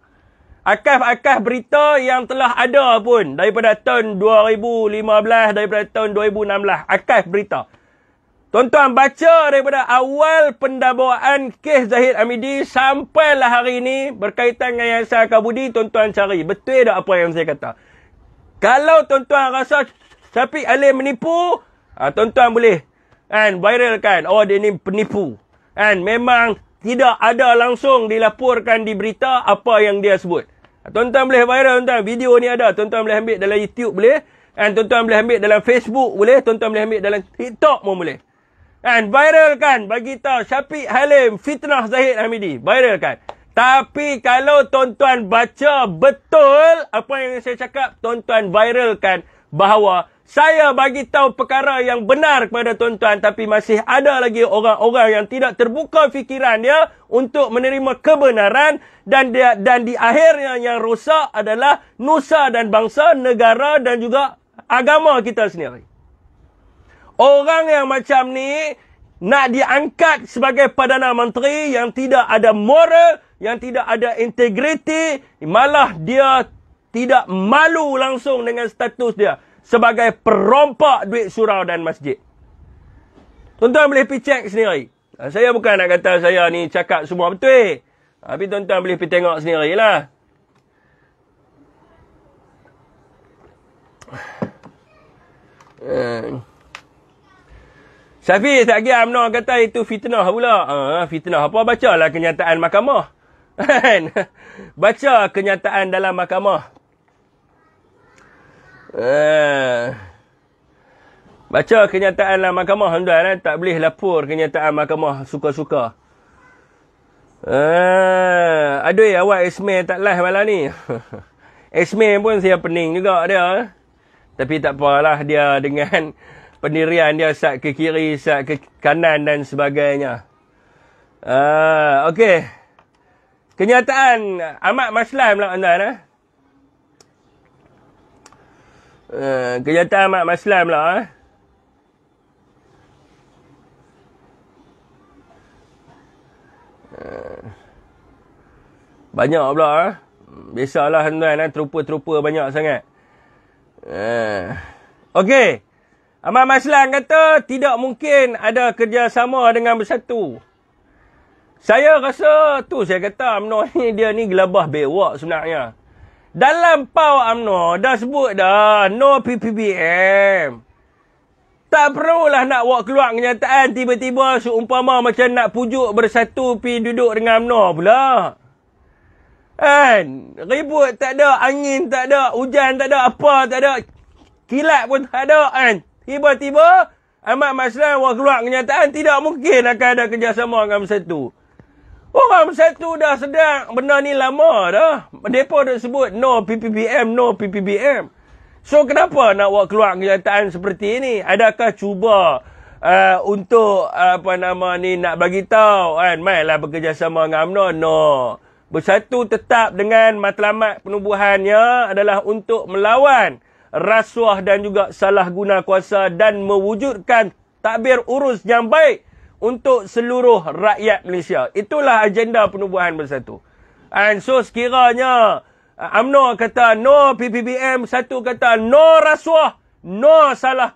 Archive berita yang telah ada pun daripada tahun 2015, daripada tahun 2016. Archive berita. Tuan-tuan baca daripada awal pendabaan kes Zahid Hamidi sampailah hari ini berkaitan dengan Yayasan Akal Budi, tuan-tuan cari. Betul tak apa yang saya kata? Kalau tuan-tuan rasa Syafiq Halim menipu, tuan-tuan boleh viralkan. Oh, dia ni penipu. Memang tidak ada langsung dilaporkan di berita apa yang dia sebut. Tuan-tuan boleh viral, tuan-tuan. Video ni ada. Tuan-tuan boleh ambil dalam YouTube boleh. Tuan-tuan boleh ambil dalam Facebook boleh. Tuan-tuan boleh ambil dalam TikTok pun boleh. Viralkan. Bagi tahu Syafiq Halim fitnah Zahid Hamidi. Viralkan. Tapi kalau tuan-tuan baca betul apa yang saya cakap, tuan-tuan viralkan bahawa saya bagi tahu perkara yang benar kepada tuan-tuan, tapi masih ada lagi orang-orang yang tidak terbuka fikiran dia untuk menerima kebenaran, dan di akhirnya yang rosak adalah nusa dan bangsa, negara dan juga agama kita sendiri. Orang yang macam ni nak diangkat sebagai Perdana Menteri yang tidak ada moral, yang tidak ada integriti, malah dia tidak malu langsung dengan status dia sebagai perompak duit surau dan masjid. Tuan-tuan boleh pergi cek sendiri. Saya bukan nak kata saya ni cakap semua betul. Tapi tuan-tuan boleh pergi tengok sendirilah. Syafiq tak kira UMNO kata itu fitnah pula. Fitnah apa? Bacalah kenyataan mahkamah. Baca kenyataan dalam mahkamah. Baca kenyataan dalam mahkamah, tuan-tuan. Tak boleh lapor kenyataan mahkamah suka-suka. Aduh, awak Ismail tak live malam ni. Ismail pun saya pening juga dia. Tapi tak apalah, dia dengan pendirian dia sat ke kiri, sat ke kanan dan sebagainya. Okey. Kenyataan Ahmad Maslam lah, tuan-tuan. Kenyataan Ahmad Maslam lah. Banyak pula. Biasalah, tuan-tuan. Terupa-terupa banyak sangat. Okey. Ahmad Maslan kata tidak mungkin ada kerjasama dengan Bersatu. Saya rasa tu saya kata UMNO ni dia ni gelabah bewak sebenarnya. Dalam PAU UMNO dah sebut dah no PPBM. Tak perlulah nak buat keluar kenyataan tiba-tiba seumpama macam nak pujuk Bersatu pi duduk dengan UMNO pula. Ribut tak ada, angin tak ada, hujan tak ada, apa tak ada, kilat pun tak ada Tiba-tiba Ahmad Maslan buat keluar kenyataan tidak mungkin akan ada kerjasama dengan Bersatu. Orang Bersatu dah sedang benda ni lama dah. Mereka dah sebut no PPBM, no PPBM. So kenapa nak buat keluar kenyataan seperti ini? Adakah cuba untuk nak bagi tahu mainlah bekerjasama dengan UMNO? No. Bersatu tetap dengan matlamat penubuhannya adalah untuk melawan rasuah dan juga salah guna kuasa dan mewujudkan takbir urus yang baik untuk seluruh rakyat Malaysia. Itulah agenda penubuhan Bersatu. So sekiranya UMNO kata no PPBM, Bersatu kata no rasuah, no salah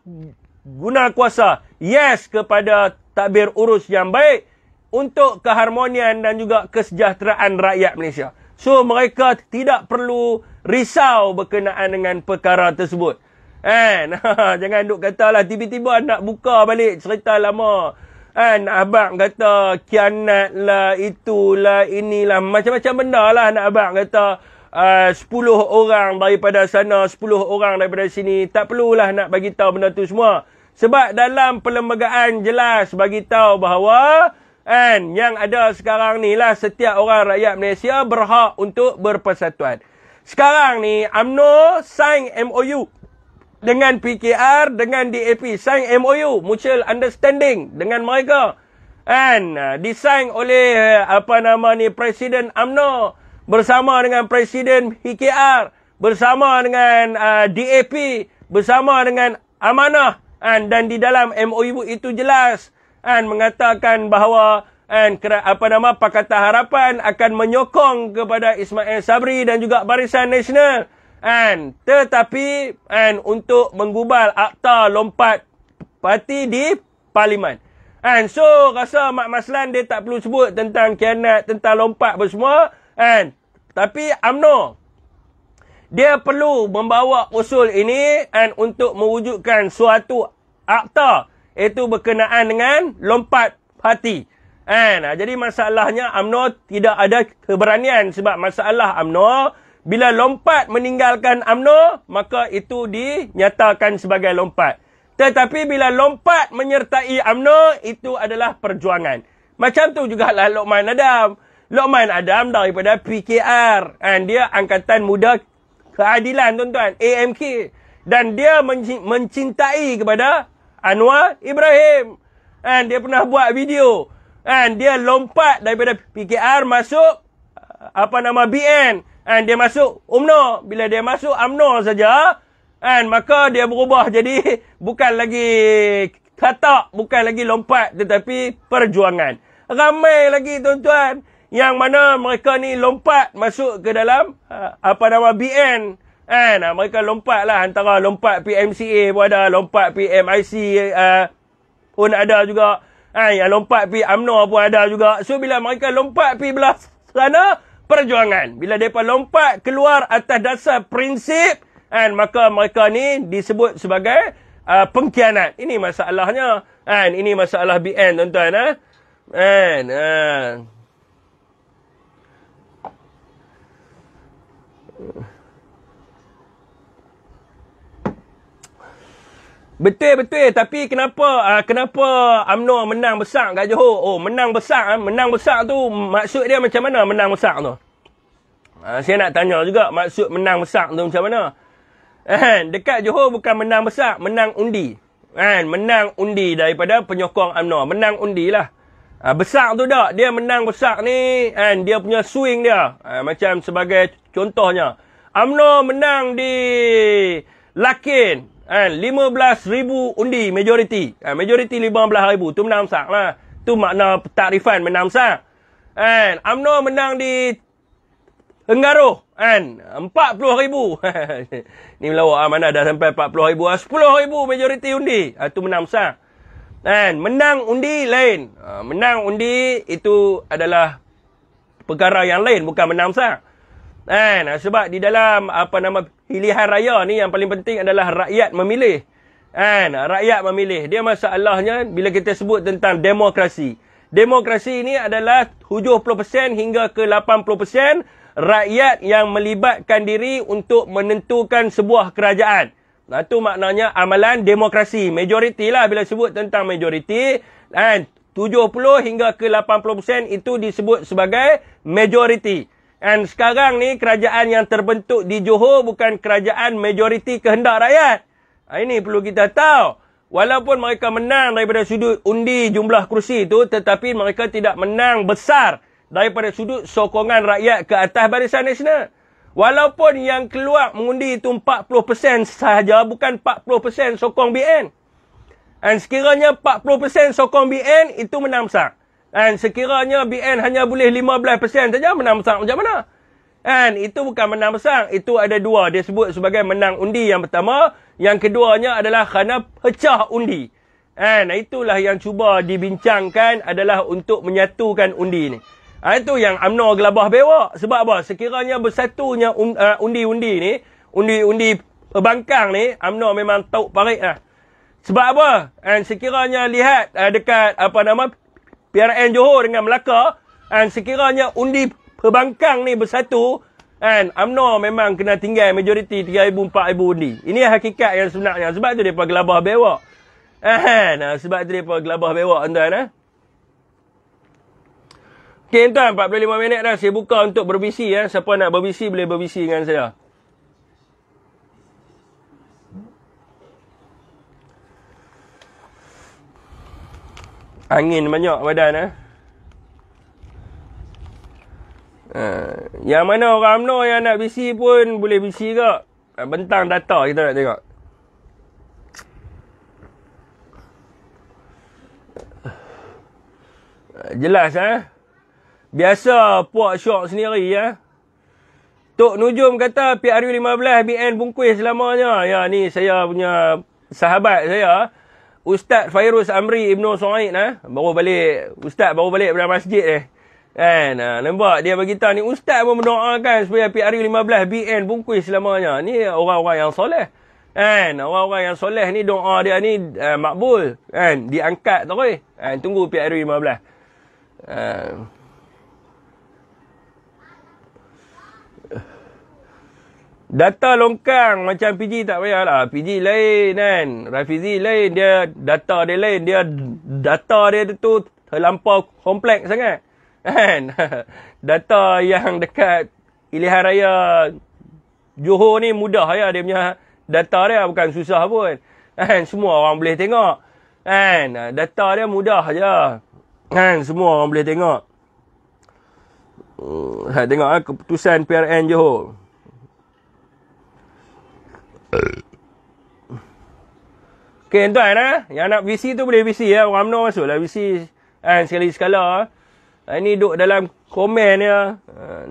guna kuasa, yes kepada takbir urus yang baik untuk keharmonian dan juga kesejahteraan rakyat Malaysia. So mereka tidak perlu risau berkenaan dengan perkara tersebut. Jangan duk katalah tiba-tiba nak buka balik cerita lama. Abang kata kianat lah, itulah, inilah, macam-macam benda lah nak abang kata 10 orang daripada sana, 10 orang daripada sini. Tak perlulah nak bagi tahu benda tu semua. Sebab dalam perlembagaan jelas bagi tahu bahawa yang ada sekarang ni lah, setiap orang rakyat Malaysia berhak untuk berpersatuan. Sekarang ni UMNO sign MOU dengan PKR, dengan DAP, sign MOU, mutual understanding dengan mereka. Disign oleh Presiden UMNO bersama dengan Presiden PKR, bersama dengan DAP, bersama dengan Amanah. Dan di dalam MOU itu jelas mengatakan bahawa Pakatan Harapan akan menyokong kepada Ismail Sabri dan juga Barisan Nasional. Tetapi untuk menggubal akta lompat parti di Parlimen. So rasa Mak Maslan dia tak perlu sebut tentang khianat, tentang lompat bersemua. Tapi UMNO dia perlu membawa usul ini untuk mewujudkan suatu akta, iaitu berkenaan dengan lompat parti. Jadi masalahnya UMNO tidak ada keberanian, sebab masalah UMNO, bila lompat meninggalkan UMNO, maka itu dinyatakan sebagai lompat. Tetapi bila lompat menyertai UMNO, itu adalah perjuangan. Macam tu jugalah Lokman Adam. Lokman Adam daripada PKR. Dia Angkatan Muda Keadilan, tuan-tuan, AMK. Dan dia mencintai kepada Anwar Ibrahim. Dia pernah buat video. Dia lompat daripada PKR masuk BN. Dia masuk UMNO. Bila dia masuk UMNO saja, maka dia berubah jadi bukan lagi katak, bukan lagi lompat, tetapi perjuangan. Ramai lagi, tuan-tuan, yang mana mereka ni lompat masuk ke dalam BN. Mereka lompat lah, antara lompat PMCA pun ada, lompat PMIC pun ada juga. Yang lompat pi UMNO pun ada juga. So bila mereka lompat pi belah sana, perjuangan. Bila mereka lompat keluar atas dasar prinsip, maka mereka ni disebut sebagai pengkhianat. Ini masalahnya. Ini masalah BN, tuan-tuan. Betul. Tapi kenapa UMNO menang besar kat Johor? Oh, menang besar. Menang besar tu maksud dia macam mana menang besar tu? Saya nak tanya juga maksud menang besar tu macam mana? Dekat Johor bukan menang besar, menang undi. Menang undi daripada penyokong UMNO. Menang undi lah. Besar tu tak. Dia menang besar ni, dia punya swing dia. Macam sebagai contohnya. UMNO menang di Lakin. 15,000 undi majoriti. Majoriti 15,000. Tu menang besar lah. Tu makna takrifan menang besar. UMNO menang di Tenggaruh. 40,000. Ni melawak mana dah sampai 40,000. 10,000 majoriti undi. Tu menang besar. Menang undi lain. Menang undi itu adalah perkara yang lain. Bukan menang besar. Sebab di dalam pilihan raya ni yang paling penting adalah rakyat memilih. Rakyat memilih. Dia masalahnya bila kita sebut tentang demokrasi. Demokrasi ini adalah 70% hingga ke 80% rakyat yang melibatkan diri untuk menentukan sebuah kerajaan. Itu maknanya amalan demokrasi. Majoriti lah bila sebut tentang majoriti. 70 hingga ke 80% itu disebut sebagai majoriti. Sekarang ni kerajaan yang terbentuk di Johor bukan kerajaan majoriti kehendak rakyat. Ini perlu kita tahu. Walaupun mereka menang daripada sudut undi jumlah kursi itu, tetapi mereka tidak menang besar daripada sudut sokongan rakyat ke atas Barisan Nasional. Walaupun yang keluar mengundi itu 40% sahaja, bukan 40% sokong BN. Sekiranya 40% sokong BN, itu menang besar. Sekiranya BN hanya boleh 15% saja, menang besar macam mana? Itu bukan menang besar. Itu ada dua. Dia sebut sebagai menang undi yang pertama. Yang keduanya adalah kerana pecah undi. Itulah yang cuba dibincangkan adalah untuk menyatukan undi ni. Itu yang UMNO gelabah bewak. Sebab apa? Sekiranya bersatunya undi-undi ni, undi-undi pembangkang ni, UMNO memang tauk parit lah. Sebab apa? Sekiranya lihat dekat PRN Johor dengan Melaka, sekiranya undi pembangkang ni bersatu, Kan, UMNO memang kena tinggal majoriti 3,000 4,000 undi. Ini hakikat yang sebenarnya. Sebab tu depa gelabah bewak. Kan, sebab tu depa gelabah bewak tuan. Okey tuan, 45 minit dah saya buka untuk berbisi ya. Siapa nak berbisi boleh berbisi dengan saya. Angin banyak badan Yang mana orang UMNO yang nak bisi pun boleh bisi ke. Bentang data kita nak tengok. Jelas Biasa puak syok sendiri Tok Nujum kata PRU15 BN bungkus selamanya. Ya ni saya punya sahabat saya Ustaz Fairuz Amri Ibnu Suhaid baru balik. Ustaz baru balik dari masjid Kan, nampak dia beritahu ni ustaz pun mendoakan supaya PRU15 BN bungkus selamanya. Ni orang-orang yang soleh. Kan, orang-orang yang soleh ni doa dia ni makbul. Kan, diangkat terus. Kan, tunggu PRU15. Data longkang macam PG tak payahlah. PG lain kan. Rafizi lain, dia data dia lain. Data dia tu terlampau kompleks sangat. Kan? Data yang dekat pilihan raya Johor ni mudah dia punya data dia bukan susah pun. Kan? Semua orang boleh tengok. Kan? Data dia mudah je. Kan? Semua orang boleh tengok. Tengok keputusan PRN Johor. Okey tuan yang nak visi tu boleh visi orang UMNO masuklah visi sekali sekala. Ini duduk dalam komen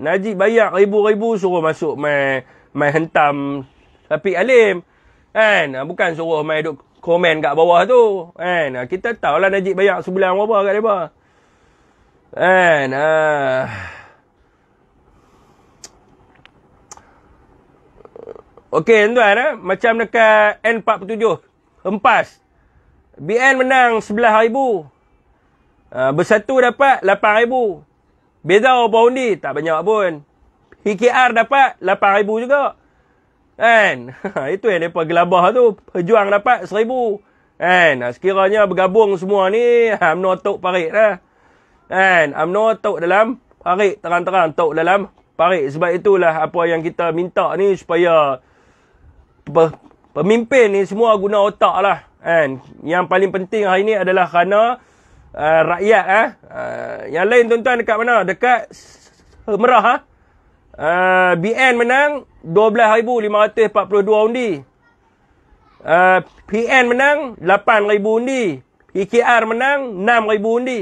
Najib Bayak ribu-ribu suruh masuk main hentam Syafiq Alim. Kan? Bukan suruh main duduk komen kat bawah tu. Kan? Kita tahulah Najib Bayak sebulan berapa kat mereka. Kan? Okey tuan macam dekat N47 Empas. BN menang 11,000. Bersatu dapat 8,000. Beza berapa undi? Tak banyak pun. PKR dapat 8,000 juga. Kan? Itu yang mereka gelabah tu. Pejuang dapat 1,000. Kan? Sekiranya bergabung semua ni, UMNO tok parit dah. Kan? UMNO tok dalam parit. Terang-terang tok dalam parit. Sebab itulah apa yang kita minta ni supaya pemimpin ni semua guna otak lah. Kan? Yang paling penting hari ni adalah kerana rakyat yang lain tuan-tuan dekat mana? Dekat Merah BN menang 12,542 undi. PN menang 8,000 undi. PKR menang 6,000 undi.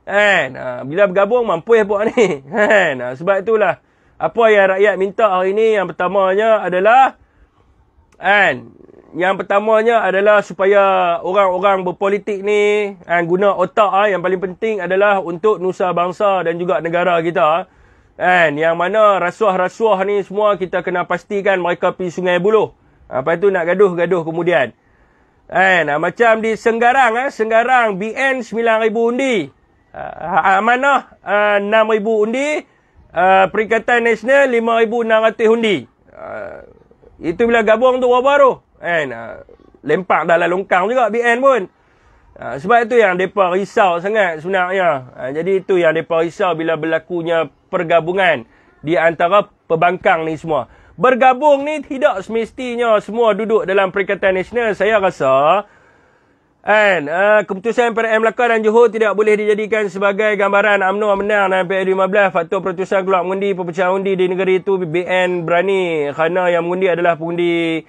Kan? Bila bergabung mampu buat ni. Kan? Sebab itulah apa yang rakyat minta hari ni yang pertamanya adalah yang pertamanya adalah supaya orang-orang berpolitik ni guna otak. Yang paling penting adalah untuk nusa bangsa dan juga negara kita. Yang mana rasuah-rasuah ni semua kita kena pastikan mereka pergi Sungai Buloh. Lepas tu nak gaduh-gaduh kemudian. Macam di Senggarang. Senggarang BN 9,000 undi. Amanah 6,000 undi. Perikatan Nasional 5,600 undi. Itu bila gabung tu berapa tu? Lempak dalam longkang juga BN pun. Sebab itu yang mereka risau sangat sebenarnya. Jadi itu yang mereka risau bila berlakunya pergabungan di antara pembangkang ni semua. Bergabung ni tidak semestinya semua duduk dalam Perikatan Nasional. Saya rasa keputusan PRM Melaka dan Johor tidak boleh dijadikan sebagai gambaran UMNO menang dalam PRU15. Faktor pertusan keluar mengundi, perpecahan undi di negeri itu BN berani kerana yang mengundi adalah pengundi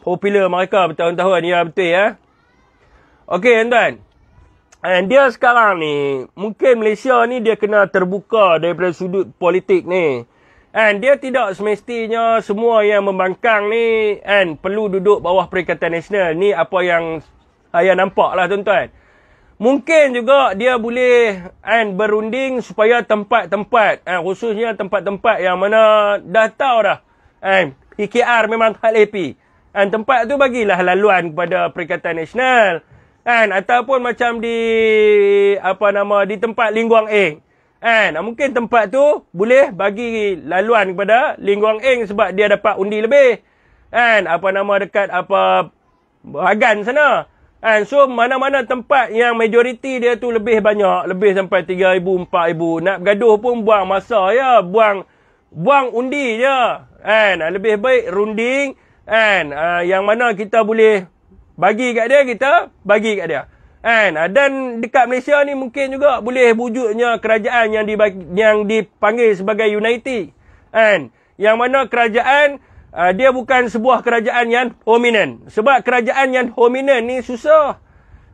popular mereka bertahun-tahun. Ya betul Okey tuan. Dia sekarang ni mungkin Malaysia ni dia kena terbuka daripada sudut politik ni. Dia tidak semestinya semua yang membangkang ni perlu duduk bawah Perikatan Nasional. Ni apa yang saya nampak lah tuan-tuan. Mungkin juga dia boleh berunding supaya tempat-tempat, khususnya tempat-tempat yang mana dah tahu dah PKR memang tak lepi. Tempat tu bagilah laluan kepada Perikatan Nasional. Ataupun macam di di tempat Ling Guang Eng. Mungkin tempat tu boleh bagi laluan kepada Lee Kuan Eng sebab dia dapat undi lebih. Dekat Bahagan sana. So mana-mana tempat yang majoriti dia tu lebih banyak, lebih sampai 3,000, 4,000. Nak bergaduh pun buang masa ya, buang undi je. Lebih baik runding. Yang mana kita boleh bagi kat dia, kita bagi kat dia. Dan dekat Malaysia ni mungkin juga boleh wujudnya kerajaan yang dipanggil sebagai unity. Yang mana kerajaan dia bukan sebuah kerajaan yang dominan. Sebab kerajaan yang dominan ni susah.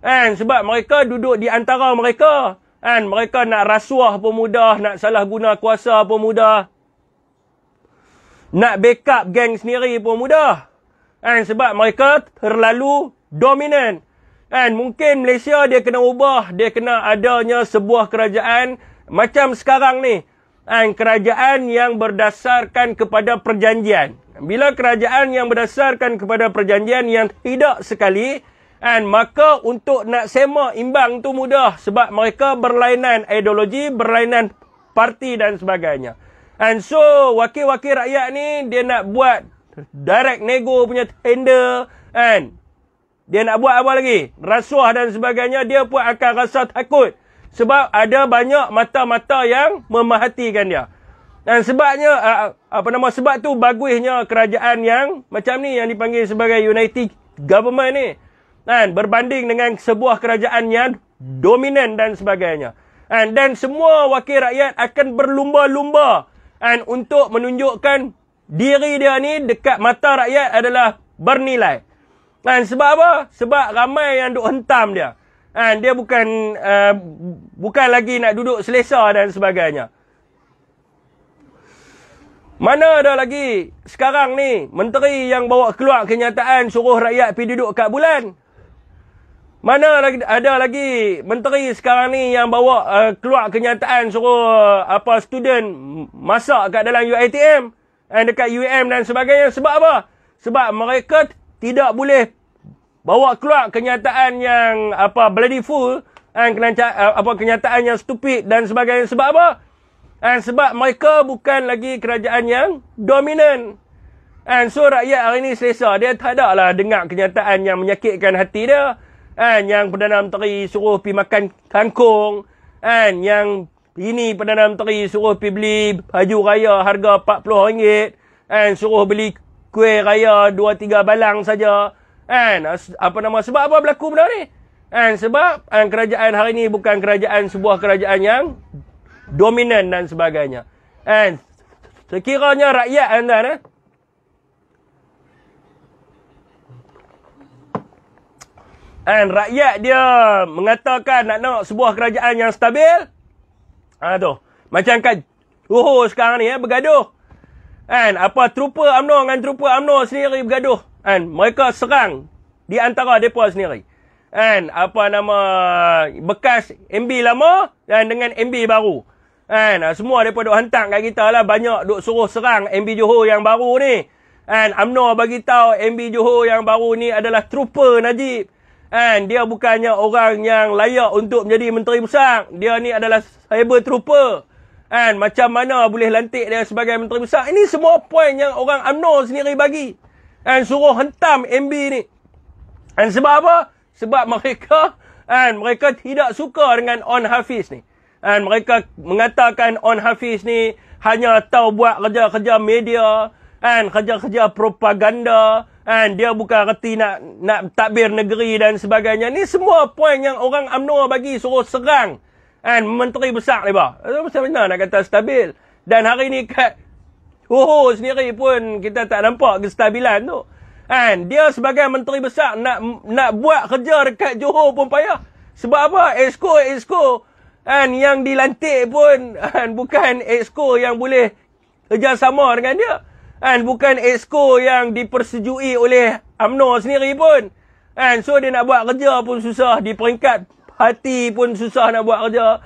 Sebab mereka duduk di antara mereka. Mereka nak rasuah pun mudah, nak salah guna kuasa pun mudah. Nak backup geng sendiri pun mudah. Sebab mereka terlalu dominan. Mungkin Malaysia dia kena ubah, dia kena adanya sebuah kerajaan macam sekarang ni. Kerajaan yang berdasarkan kepada perjanjian. Bila kerajaan yang berdasarkan kepada perjanjian yang tidak sekali, maka untuk nak sema imbang tu mudah sebab mereka berlainan ideologi, berlainan parti dan sebagainya. So wakil-wakil rakyat ni dia nak buat direct nego punya tender, dia nak buat apa lagi? Rasuah dan sebagainya, dia pun akan rasa takut. Sebab ada banyak mata-mata yang memerhatikan dia. Dan sebabnya, sebab tu bagusnya kerajaan yang macam ni, yang dipanggil sebagai unity government ni. Berbanding dengan sebuah kerajaan yang dominan dan sebagainya. Dan semua wakil rakyat akan berlumba-lumba untuk menunjukkan diri dia ni dekat mata rakyat adalah bernilai. Sebab apa? Sebab ramai yang duk hentam dia. Dia bukan lagi nak duduk selesa dan sebagainya. Mana ada lagi sekarang ni menteri yang bawa keluar kenyataan suruh rakyat pergi duduk kat bulan? Mana ada lagi menteri sekarang ni yang bawa keluar kenyataan suruh student masak kat dalam UiTM dekat UM dan sebagainya? Sebab apa? Sebab mereka tidak boleh bawa keluar kenyataan yang bloody fool, kenyataan yang stupid dan sebagainya. Sebab apa? Sebab mereka bukan lagi kerajaan yang dominan. So rakyat hari ni selesa. Dia tak ada lah dengar kenyataan yang menyakitkan hati dia. Yang Perdana Menteri suruh pergi makan kangkung. Yang ini Perdana Menteri suruh pergi beli baju raya harga RM40. Suruh beli kuih raya 2-3 balang saja. Sebab apa berlaku benda ni? Sebab kerajaan hari ni bukan sebuah kerajaan yang dominan dan sebagainya. Sekiranya rakyat anda rakyat dia mengatakan nak sebuah kerajaan yang stabil, tu macam kat Johor sekarang ni bergaduh. Trooper UMNO dengan trooper UMNO sendiri bergaduh. Mereka serang di antara mereka sendiri. Bekas MB lama dan dengan MB baru. Semua mereka duk hantar kat kita lah. Banyak duk suruh serang MB Johor yang baru ni. UMNO bagi tahu MB Johor yang baru ni adalah trooper Najib. Dia bukannya orang yang layak untuk menjadi menteri besar. Dia ni adalah cyber trooper. Macam mana boleh lantik dia sebagai menteri besar? Ini semua poin yang orang UMNO sendiri bagi. Suruh hentam MB ni. Sebab apa? Sebab mereka tidak suka dengan On Hafiz ni. Mereka mengatakan On Hafiz ni hanya tahu buat kerja-kerja media, kerja-kerja propaganda, dia bukan reti nak takbir negeri dan sebagainya. Ni semua poin yang orang UMNO bagi suruh serang menteri besar ni bah. Macam mana nak kata stabil? Dan hari ni kat Johor sendiri pun kita tak nampak kestabilan tu. Dia sebagai menteri besar nak buat kerja dekat Johor pun payah. Sebab apa? Exco yang dilantik pun bukan exco yang boleh kerjasama dengan dia. Bukan exco yang dipersetujui oleh UMNO sendiri pun. So dia nak buat kerja pun susah. Di peringkat parti pun susah nak buat kerja.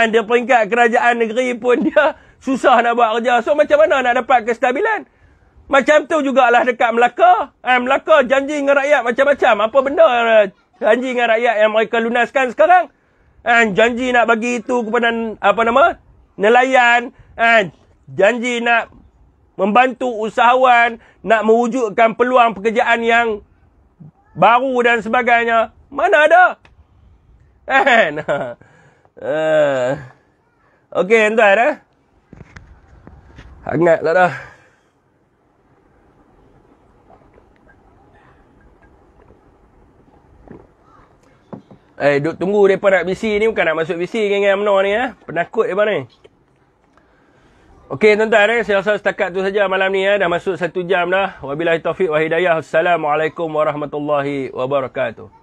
Di peringkat kerajaan negeri pun dia susah nak buat kerja. So macam mana nak dapat kestabilan? Macam tu jugalah dekat Melaka. Melaka janji dengan rakyat macam-macam. Apa benda janji dengan rakyat yang mereka lunaskan sekarang? Janji nak bagi itu kepada nelayan, janji nak membantu usahawan, nak mewujudkan peluang pekerjaan yang baru dan sebagainya. Mana ada? Kan? Okey, tuan. Hangatlah dah. Duk tunggu mereka nak bisi ni. Bukan nak masuk bisi dengan UMNO ni. Penakut mereka ni. Okey tuan-tuan, saya rasa setakat tu saja malam ni. Dah masuk 1 jam dah. Wabillahi taufiq wa hidayah. Assalamualaikum warahmatullahi wabarakatuh.